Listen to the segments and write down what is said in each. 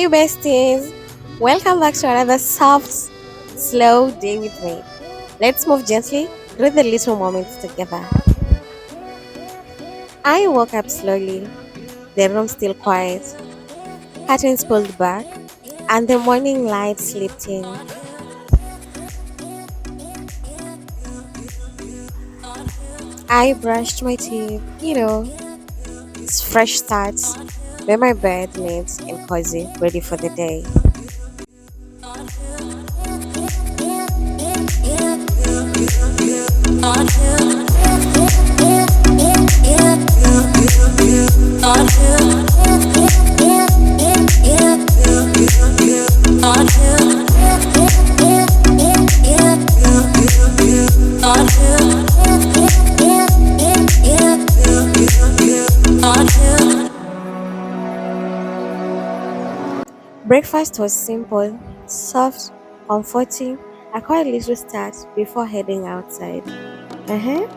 Hey besties, welcome back to another soft, slow day with me. Let's move gently through the little moments together. I woke up slowly, the room still quiet, curtains pulled back, and the morning light slipped in. I brushed my teeth, it's fresh starts, made my bed neat and cozy, ready for the day. Breakfast was simple, soft, comforting, a quiet little start before heading outside. Uh-huh.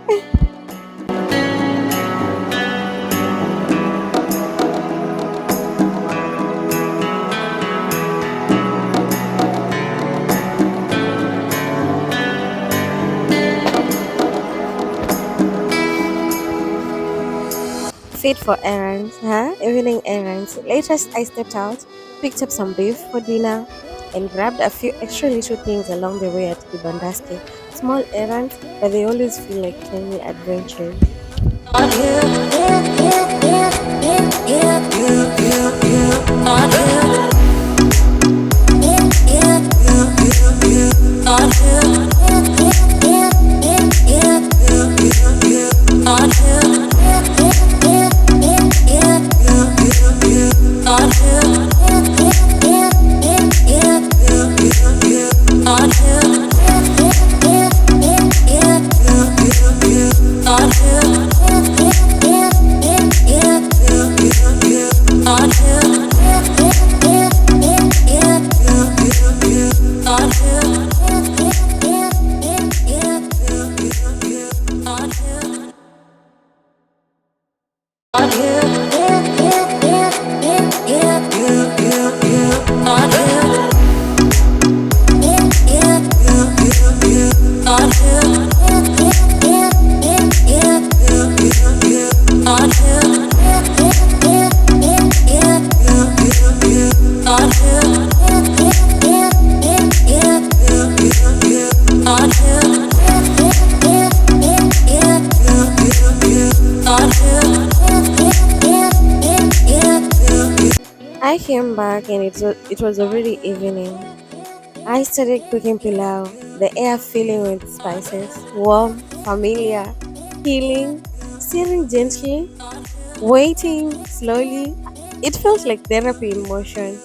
Fit for errands, huh? Evening errands. Later, I stepped out, picked up some beef for dinner, and grabbed a few extra little things along the way at Kibandaski. Small errands, but they always feel like tiny adventures. I came back and it was already evening. I started cooking pilau, the air filling with spices, warm, familiar, healing, stirring gently, waiting slowly. It felt like therapy in motion.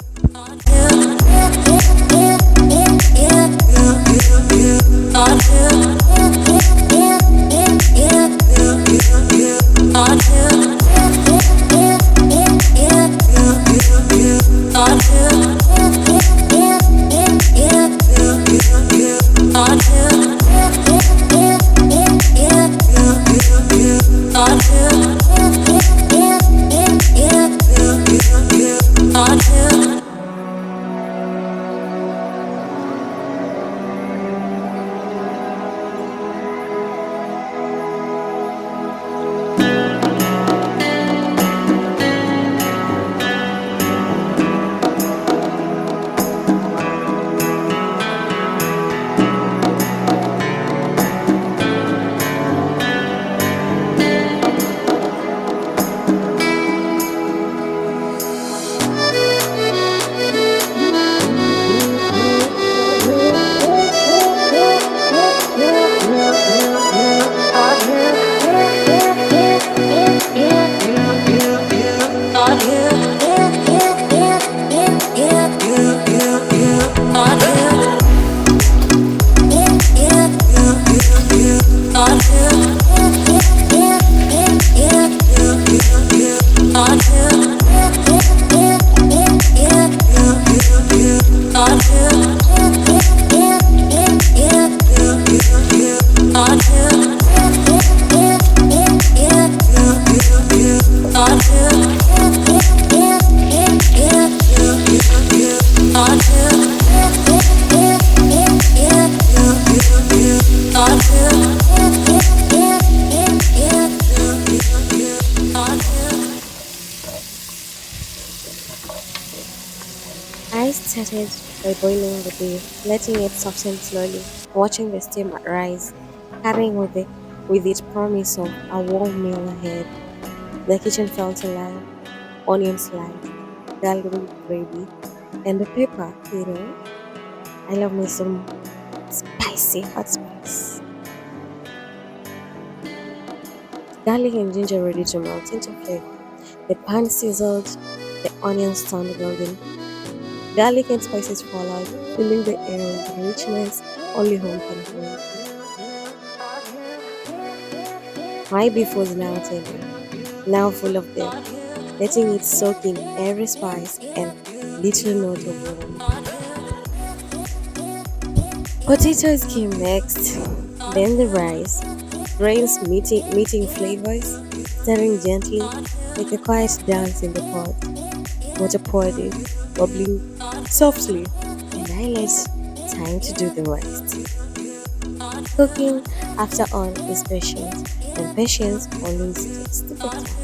I started by boiling the beef, letting it soften slowly, watching the steam rise, carrying with it promise of a warm meal ahead. The kitchen felt alive, onions sliced, garlic gravy, and the pepper. I love me some spicy hot spice. Garlic and ginger ready to melt into flavor. The pan sizzled, the onions turned golden. Garlic and spices followed, filling the air with the richness only home can bring. My beef was now tender, now full of depth, letting it soak in every spice and little note of warmth. Potatoes came next, then the rice, grains meeting flavors, stirring gently like a quiet dance in the pot. Water poured in, bubbling softly, and I let time to do the rest. Cooking, after all, is patience, and patience always takes the better.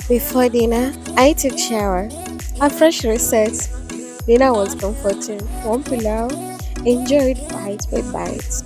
Before dinner, I took shower. A fresh reset. Dinner was comforting. One pillow, enjoyed bite by bite.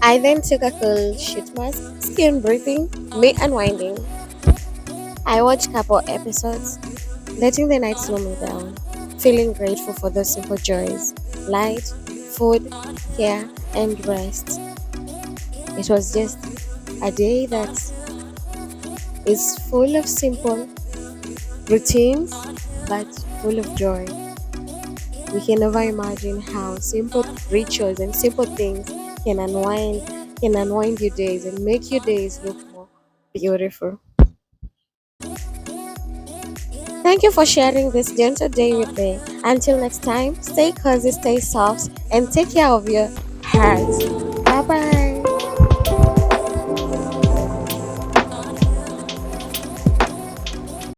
I then took a cool sheet mask, skin breathing, me unwinding. I watched couple episodes, letting the night slow me down, feeling grateful for those simple joys, light, food, care, and rest. It was just a day that is full of simple routines but full of joy. We can never imagine how simple rituals and simple things can unwind your days and make your days look more beautiful. Thank you for sharing this gentle day with me. Until next time, stay cozy, stay soft, and take care of your heart. Bye bye.